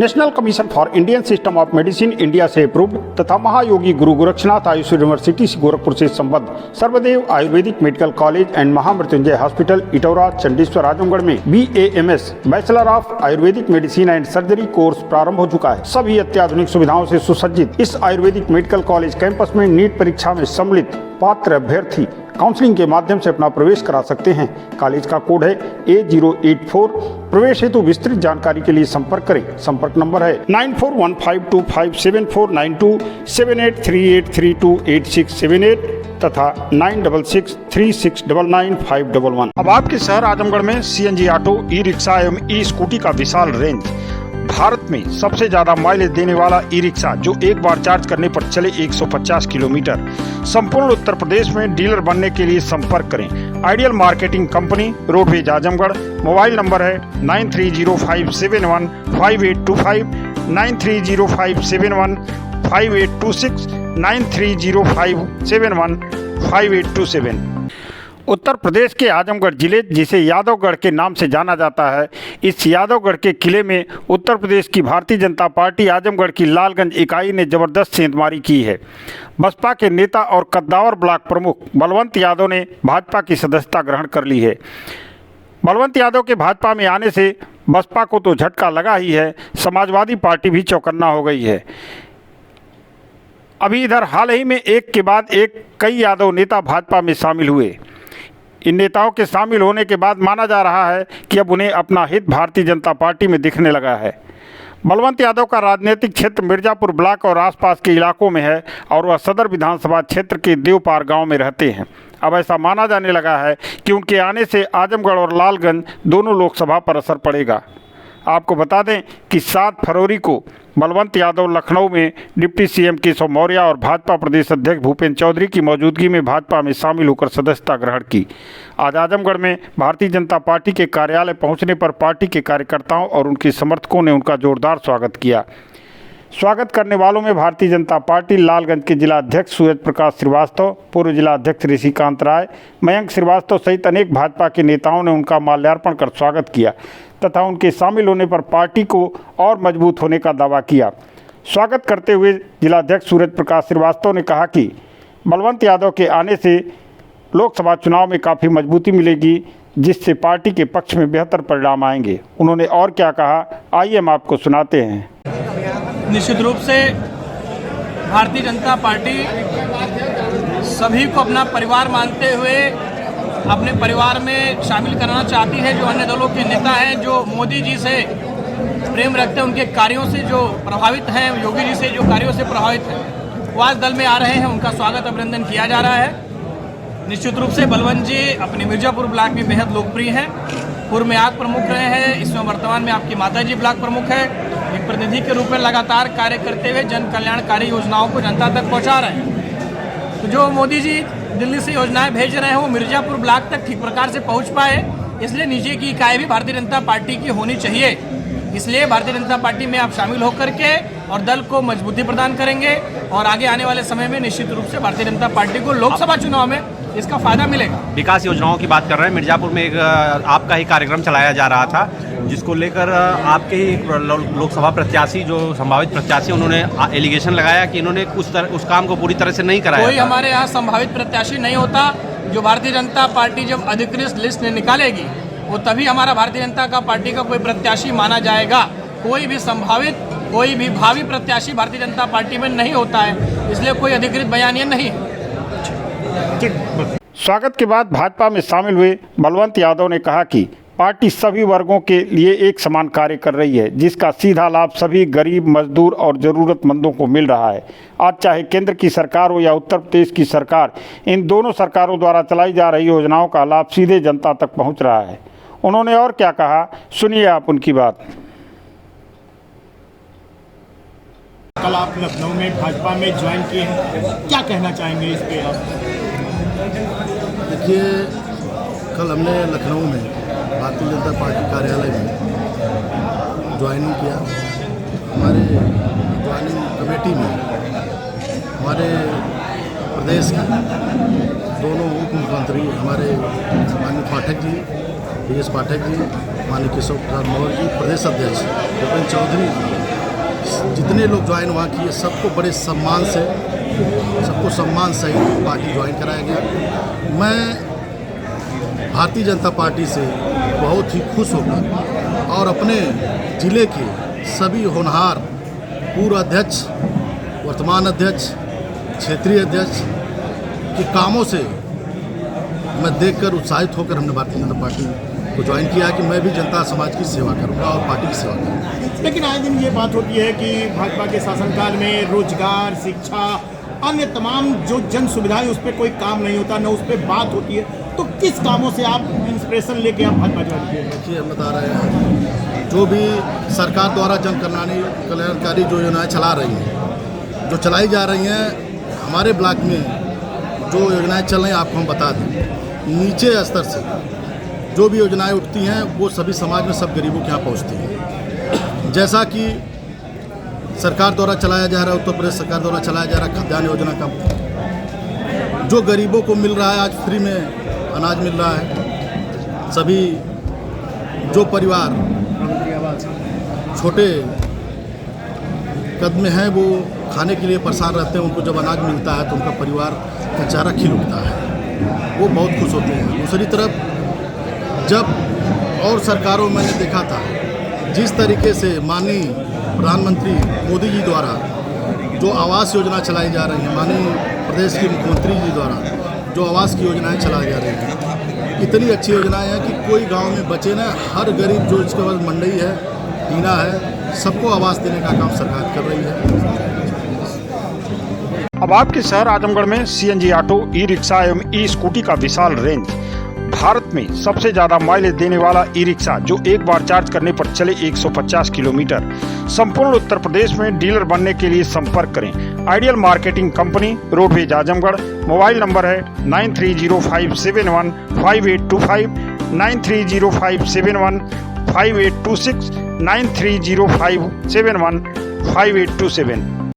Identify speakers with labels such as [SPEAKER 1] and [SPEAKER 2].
[SPEAKER 1] National commission for Indian system of medicine India से approved तथा Mahayogi Guru Gorakshnath Ayush university Gorakhpur से संबद्ध Sarvdev Ayurvedic medical college and Mahamrityunjay hospital Itaura Chandeshwar Azamgarh में BAMS bachelor of Ayurvedic medicine and surgery course प्रारंभ हो चुका है। सभी अत्याधुनिक सुविधाओं से सुसज्जित इस आयुर्वेदिक मेडिकल कॉलेज कैंपस में नीट परीक्षा में सम्मिलित पात्र अभ्यर्थी काउंसलिंग के माध्यम से अपना प्रवेश करा सकते हैं। कॉलेज का कोड है A084। प्रवेश हेतु विस्तृत जानकारी के लिए संपर्क करें। संपर्क नंबर है 9415257492, 7838328678 तथा 9663699511। अब आपके शहर आजमगढ़ में CNG ऑटो, ई-रिक्शा एवं ई-स्कूटी का विशाल रेंज। भारत में सबसे ज्यादा माइलेज देने वाला ई-रिक्शा जो एक बार चार्ज करने पर चले 150 किलोमीटर। संपूर्ण उत्तर प्रदेश में डीलर बनने के लिए संपर्क करें। Ideal marketing company, roadways Azamgarh. Mobile number है 9305715825, 9305715826, 9305715827। उत्तर प्रदेश के आजमगढ़ जिले, जिसे यादवगढ़ के नाम से जाना जाता है, इस यादवगढ़ के किले में उत्तर प्रदेश की भारतीय जनता पार्टी आजमगढ़ की लालगंज इकाई ने जबरदस्त सेंधमारी की है। बसपा के नेता और कद्दावर ब्लॉक प्रमुख बलवंत यादव ने भाजपा की सदस्यता ग्रहण कर ली है। बलवंत यादव के भाजपा में आने से बसपा को तो झटका लगा ही है, समाजवादी पार्टी भी चौकन्ना हो गई है। अभी इधर हाल ही में एक के बाद एक कई यादव नेता भाजपा में शामिल हुए। इन नेताओं के शामिल होने के बाद माना जा रहा है कि अब उन्हें अपना हित भारतीय जनता पार्टी में दिखने लगा है। बलवंत यादव का राजनीतिक क्षेत्र मिर्जापुर ब्लॉक और आसपास के इलाकों में है और वह सदर विधानसभा क्षेत्र के देवपार गांव में रहते हैं। अब ऐसा माना जाने लगा है कि उनके आने से आजमगढ़ और लालगंज दोनों लोकसभा पर असर पड़ेगा। आपको बता दें कि 7 फरवरी को बलवंत यादव लखनऊ में डिप्टी CM केशव मौर्य और भाजपा प्रदेश अध्यक्ष भूपेंद्र चौधरी की मौजूदगी में भाजपा में शामिल होकर सदस्यता ग्रहण की। आज आजमगढ़ में भारतीय जनता पार्टी के कार्यालय पहुंचने पर पार्टी के कार्यकर्ताओं और उनके समर्थकों ने उनका जोरदार स्वागत किया। स्वागत करने वालों में भारतीय जनता पार्टी लालगंज के जिला अध्यक्ष सूरज प्रकाश श्रीवास्तव, पूर्व जिला अध्यक्ष ऋषिकांत राय, मयंक श्रीवास्तव सहित अनेक भाजपा के नेताओं ने उनका माल्यार्पण कर स्वागत किया तथा उनके शामिल होने पर पार्टी को और मजबूत होने का दावा किया। स्वागत करते हुए जिलाध्यक्ष सूरज प्रकाश श्रीवास्तव ने कहा कि बलवंत यादव के आने से लोकसभा चुनाव में काफ़ी मजबूती मिलेगी, जिससे पार्टी के पक्ष में बेहतर परिणाम आएंगे। उन्होंने और क्या कहा, आइए हम आपको सुनाते हैं।
[SPEAKER 2] निश्चित रूप से भारतीय जनता पार्टी सभी को अपना परिवार मानते हुए अपने परिवार में शामिल कराना चाहती है। जो अन्य दलों के नेता हैं, जो मोदी जी से प्रेम रखते हैं, उनके कार्यों से जो प्रभावित हैं, योगी जी से जो कार्यों से प्रभावित हैं, वो आज दल में आ रहे हैं। उनका स्वागत अभिनंदन किया जा रहा है। निश्चित रूप से बलवंत जी अपने मिर्जापुर ब्लॉक में बेहद लोकप्रिय हैं। पूर्व में आग प्रमुख रहे हैं, इसमें वर्तमान में आपकी माता जी ब्लॉक प्रमुख है। एक प्रतिनिधि के रूप में लगातार कार्य करते हुए जन कल्याणकारी योजनाओं को जनता तक पहुँचा रहे हैं। तो जो मोदी जी दिल्ली से योजनाएं भेज रहे हैं, वो मिर्जापुर ब्लॉक तक ठीक प्रकार से पहुंच पाए, इसलिए नीचे की इकाई भी भारतीय जनता पार्टी की होनी चाहिए। इसलिए भारतीय जनता पार्टी में आप शामिल होकर के और दल को मजबूती प्रदान करेंगे और आगे आने वाले समय में निश्चित रूप से भारतीय जनता पार्टी को लोकसभा चुनाव में इसका फायदा मिलेगा।
[SPEAKER 3] विकास योजनाओं की बात कर रहे हैं। मिर्जापुर में एक आपका ही कार्यक्रम चलाया जा रहा था, जिसको लेकर आपके ही लोकसभा प्रत्याशी, जो संभावित प्रत्याशी, उन्होंने एलिगेशन लगाया कि इन्होंने उस काम को पूरी तरह से नहीं कराया।
[SPEAKER 2] कोई हमारे यहाँ संभावित प्रत्याशी नहीं होता। जो भारतीय जनता पार्टी जब अधिकृत लिस्ट निकालेगी, वो तभी हमारा भारतीय जनता पार्टी का कोई प्रत्याशी माना जाएगा। कोई भी संभावित, कोई भी भावी प्रत्याशी भारतीय जनता पार्टी में नहीं होता है, इसलिए कोई अधिकृत बयानिया नहीं है।
[SPEAKER 1] स्वागत के बाद भाजपा में शामिल हुए बलवंत यादव ने कहा कि पार्टी सभी वर्गों के लिए एक समान कार्य कर रही है, जिसका सीधा लाभ सभी गरीब, मजदूर और ज़रूरतमंदों को मिल रहा है। आज चाहे केंद्र की सरकार हो या उत्तर प्रदेश की सरकार, इन दोनों सरकारों द्वारा चलाई जा रही योजनाओं का लाभ सीधे जनता तक पहुंच रहा है। उन्होंने और क्या कहा, सुनिए आप उनकी बात।
[SPEAKER 4] कल आप लखनऊ में भाजपा में ज्वाइन किए हैं, क्या कहना चाहेंगे इस पे आप?
[SPEAKER 5] देखिए, कल हमने लखनऊ में भारतीय जनता पार्टी कार्यालय में ज्वाइनिंग किया। हमारे ज्वाइनिंग कमेटी में हमारे प्रदेश के दोनों उप मुख्यमंत्री, हमारे माननीय पाठक जी, DS पाठक जी, माननीय केशव प्रसाद मौर्य जी, प्रदेश अध्यक्ष भूपेंद्र चौधरी, जितने लोग ज्वाइन वहाँ किए सबको बड़े सम्मान से, सबको सम्मान सहित पार्टी ज्वाइन कराया गया। मैं भारतीय जनता पार्टी से बहुत ही खुश होकर और अपने ज़िले के सभी होनहार पूर्व अध्यक्ष, वर्तमान अध्यक्ष, क्षेत्रीय अध्यक्ष के कामों से मैं देखकर उत्साहित होकर हमने भारतीय जनता पार्टी को ज्वाइन किया कि मैं भी जनता समाज की सेवा करूंगा और पार्टी की सेवा करूंगा।
[SPEAKER 4] लेकिन आए दिन ये बात होती है कि भाजपा के शासनकाल में रोजगार, शिक्षा, अन्य तमाम जो जन सुविधाएं उस पर कोई काम नहीं होता, न उस पर बात होती है। तो किस कामों से आप इंस्पिरेशन लेके आप भाजपा ज्वाइन किए?
[SPEAKER 5] देखिए, हम बता रहे हैं जो भी सरकार द्वारा जन कल्याणकारी जो योजनाएँ चला रही हैं, जो चलाई जा रही हैं, हमारे ब्लॉक में जो योजनाएँ चल रही हैं आपको हम बता दें। नीचे स्तर से जो भी योजनाएं उठती हैं वो सभी समाज में सब गरीबों के यहाँ पहुँचती हैं। जैसा कि सरकार द्वारा चलाया जा रहा है, उत्तर प्रदेश सरकार द्वारा चलाया जा रहा है खाद्यान्न योजना का, जो गरीबों को मिल रहा है, आज फ्री में अनाज मिल रहा है। सभी जो परिवार छोटे कद में हैं वो खाने के लिए परेशान रहते हैं, उनको जब अनाज मिलता है तो उनका परिवार का चेहरा खिल उठता है, वो बहुत खुश होते हैं। दूसरी तरफ जब और सरकारों में मैंने देखा था जिस तरीके से माननीय प्रधानमंत्री मोदी जी द्वारा जो आवास योजना चलाई जा रही है, माननीय प्रदेश के मुख्यमंत्री जी द्वारा जो आवास की योजनाएं चलाई जा रही हैं, इतनी अच्छी योजनाएं हैं कि कोई गांव में बचे ना, हर गरीब जो इसके पास मंडी है, टीना है, सबको आवास देने का काम सरकार कर रही है।
[SPEAKER 1] अब आपके शहर आजमगढ़ में सीएनजी ऑटो, ई रिक्शा एवं ई स्कूटी का विशाल रेंज। भारत में सबसे ज्यादा माइलेज देने वाला ई रिक्शा जो एक बार चार्ज करने पर चले 150 किलोमीटर। संपूर्ण उत्तर प्रदेश में डीलर बनने के लिए संपर्क करें। Ideal marketing company, roadways Azamgarh. Mobile number है 9305715825, 9305715826, 9305715827।